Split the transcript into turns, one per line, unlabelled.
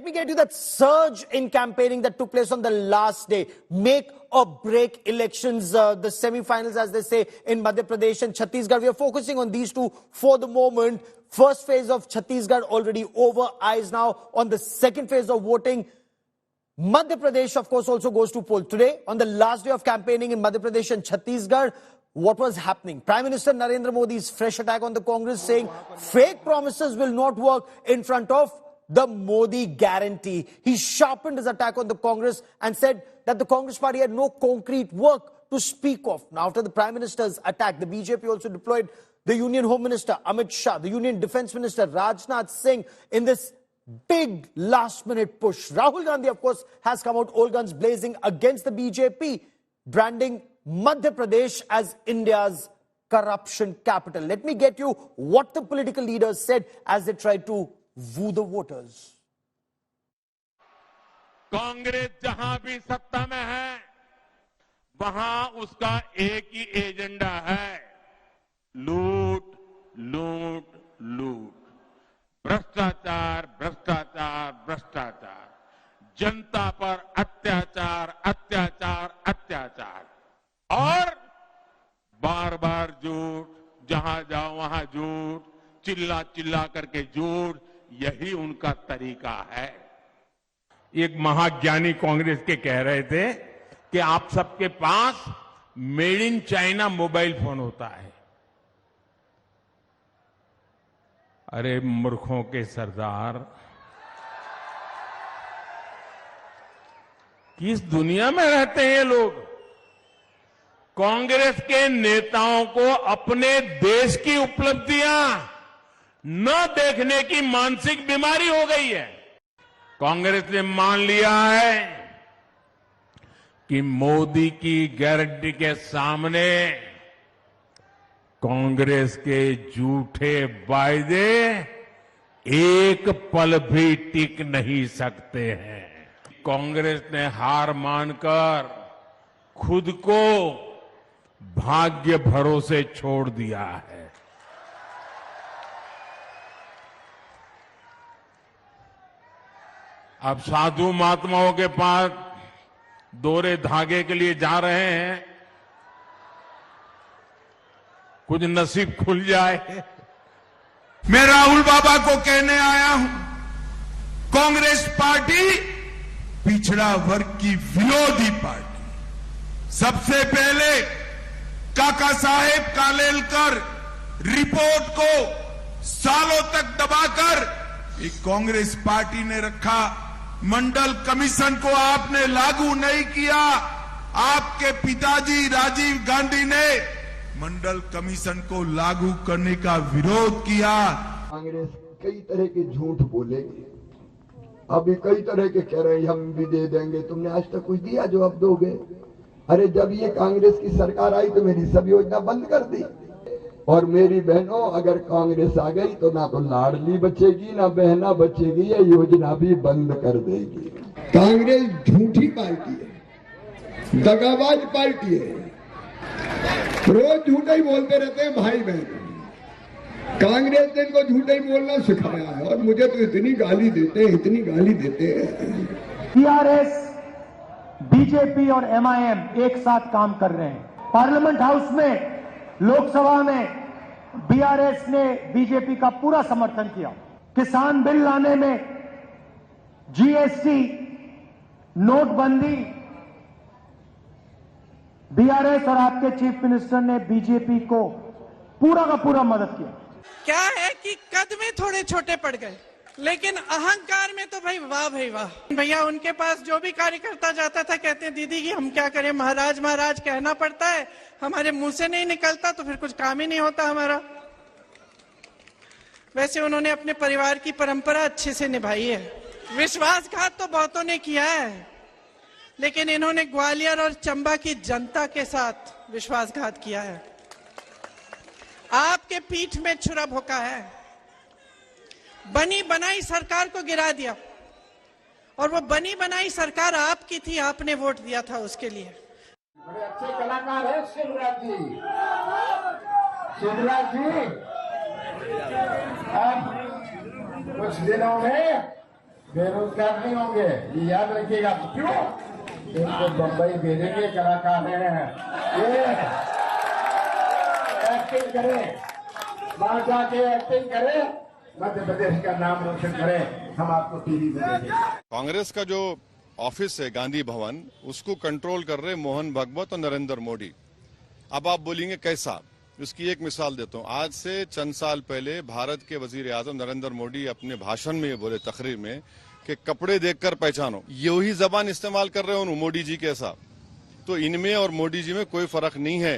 me get you that surge in campaigning that took place on the last day. Make or break elections, the semi-finals, as they say, in Madhya Pradesh and Chhattisgarh. We are focusing on these two for the moment. First phase of Chhattisgarh already over. Eyes now on the second phase of voting. Madhya Pradesh, of course, also goes to poll. Today, on the last day of campaigning in Madhya Pradesh and Chhattisgarh, what was happening? Prime Minister Narendra Modi's fresh attack on the Congress, saying fake promises will not work in front of the Modi guarantee. He sharpened his attack on the Congress and said that the Congress party had no concrete work to speak of. Now, after the Prime Minister's attack, the BJP also deployed the Union Home Minister Amit Shah, the Union Defence Minister Rajnath Singh in this big last-minute push. Rahul Gandhi, of course, has come out all guns blazing against the BJP, branding Madhya Pradesh as India's corruption capital. Let me get you what the political leaders said as they tried to woo the voters.
Congress जहां भी सत्ता में है, वहां उसका एक ही agenda है, लूट, लूट, लूट, भ्रष्टाचार, भ्रष्टाचार, भ्रष्टाचार, जनता पर अत्याचार, अत्याचार, अत्याचार और बार बार झूठ, जहां जाओ वहां झूठ, चिल्ला चिल्ला करके झूठ, यही उनका तरीका है। एक महाज्ञानी कांग्रेस के कह रहे थे कि आप सबके पास made in China mobile phone होता है। अरे मूर्खों के सरदार, किस दुनिया में रहते हैं ये लोग? कांग्रेस के नेताओं को अपने देश की उपलब्धियां न देखने की मानसिक बीमारी हो गई है। कांग्रेस ने मान लिया है कि मोदी की गारंटी के सामने कांग्रेस के झूठे वायदे एक पल भी टिक नहीं सकते हैं। कांग्रेस ने हार मानकर खुद को भाग्य भरोसे छोड़ दिया है। अब साधु महात्माओं के पास दोहरे धागे के लिए जा रहे हैं, कुछ नसीब खुल जाए।
मैं राहुल बाबा को कहने आया हूं, कांग्रेस पार्टी पिछड़ा वर्ग की विरोधी पार्टी। सबसे पहले काका साहेब कालेलकर रिपोर्ट को सालों तक दबाकर एक कांग्रेस पार्टी ने रखा। मंडल कमीशन को आपने लागू नहीं किया। आपके पिताजी राजीव गांधी ने मंडल कमीशन को लागू करने का विरोध किया।
कांग्रेस कई तरह के झूठ बोलेगी, अभी कई तरह के कह रहे हैं हम भी दे देंगे। तुमने आज तक कुछ दिया जो अब दोगे? अरे जब ये कांग्रेस की सरकार आई तो मेरी सब योजना बंद कर दी। और मेरी बहनों, अगर कांग्रेस आ गई तो ना तो लाडली बचेगी ना बहना बचेगी, ये योजना भी बंद कर देगी। कांग्रेस झूठी पार्टी है, दगाबाज पार्टी है, रोज झूठा ही बोलते रहते हैं भाई बहन। कांग्रेस ने इनको झूठा ही बोलना सिखाया है और मुझे तो इतनी गाली देते हैं, इतनी गाली देते हैं।
टीआरएस, बीजेपी और एमआईएम एक साथ काम कर रहे हैं। पार्लियामेंट हाउस में, लोकसभा में बीआरएस ने बीजेपी का पूरा समर्थन किया। किसान बिल लाने में, जीएसटी, नोटबंदी, बीआरएस और आपके चीफ मिनिस्टर ने बीजेपी को पूरा का पूरा मदद किया।
क्या है कि कद में थोड़े छोटे पड़ गए, लेकिन अहंकार में तो भाई वाह भाई वाह। भैया उनके पास जो भी कार्यकर्ता जाता था कहते हैं दीदी की हम क्या करें, महाराज महाराज कहना पड़ता है, हमारे मुंह से नहीं निकलता तो फिर कुछ काम ही नहीं होता हमारा। वैसे उन्होंने अपने परिवार की परंपरा अच्छे से निभाई है। विश्वासघात तो बहुतों ने किया है, लेकिन इन्होंने ग्वालियर और चंबा की जनता के साथ विश्वासघात किया है। आपके पीठ में छुरा भोंका है, बनी बनाई सरकार को गिरा दिया। और वो बनी बनाई सरकार आपकी थी, आपने वोट दिया था उसके लिए।
बड़े अच्छे कलाकार है शिवराज जी। शिवराज जी अब कुछ दिनों में बेरोजगार नहीं होंगे, ये याद रखिएगा। क्यों? इनको बम्बई भेजेंगे, कलाकार हैं ये, एक्टिंग करें, वहां जाके एक्टिंग करें, मध्य प्रदेश का नाम रोशन करें, हम आपको टीवी पे देंगे।
कांग्रेस का जो ऑफिस है गांधी भवन, उसको कंट्रोल कर रहे मोहन भागवत और नरेंद्र मोदी। अब आप बोलेंगे कैसा? उसकी एक मिसाल देता हूँ। आज से चंद साल पहले भारत के वजीर आजम नरेंद्र मोदी अपने भाषण में ये बोले, तकरीर में, कि कपड़े देखकर पहचानो। यही जबान इस्तेमाल कर रहे हो मोदी जी के साथ। तो इनमें और मोदी जी में कोई फर्क नहीं है।